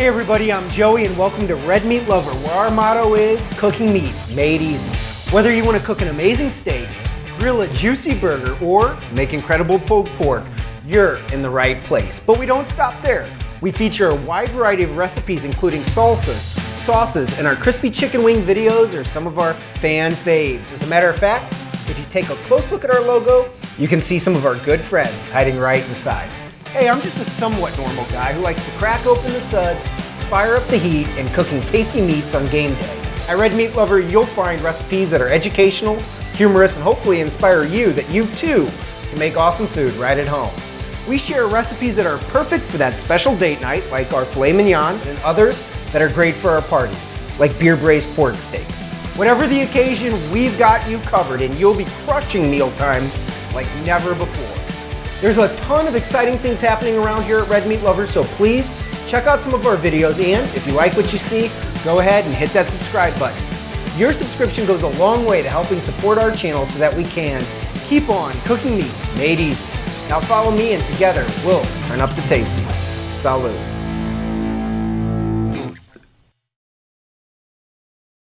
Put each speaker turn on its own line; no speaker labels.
Hey everybody, I'm Joey and welcome to Red Meat Lover, where our motto is cooking meat made easy. Whether you want to cook an amazing steak, grill a juicy burger, or make incredible pulled pork, you're in the right place. But we don't stop there. We feature a wide variety of recipes including salsas, sauces, and our crispy chicken wing videos are some of our fan faves. As a matter of fact, if you take a close look at our logo, you can see some of our good friends hiding right inside. Hey, I'm just a somewhat normal guy who likes to crack open the suds, fire up the heat, and cooking tasty meats on game day. At Red Meat Lover, you'll find recipes that are educational, humorous, and hopefully inspire you that you too can make awesome food right at home. We share recipes that are perfect for that special date night, like our filet mignon, and others that are great for our party, like beer braised pork steaks. Whatever the occasion, we've got you covered, and you'll be crushing mealtime like never before. There's a ton of exciting things happening around here at Red Meat Lover, so please check out some of our videos, and if you like what you see, go ahead and hit that subscribe button. Your subscription goes a long way to helping support our channel so that we can keep on cooking meat made easy. Now follow me and together we'll turn up the tasty. Salud.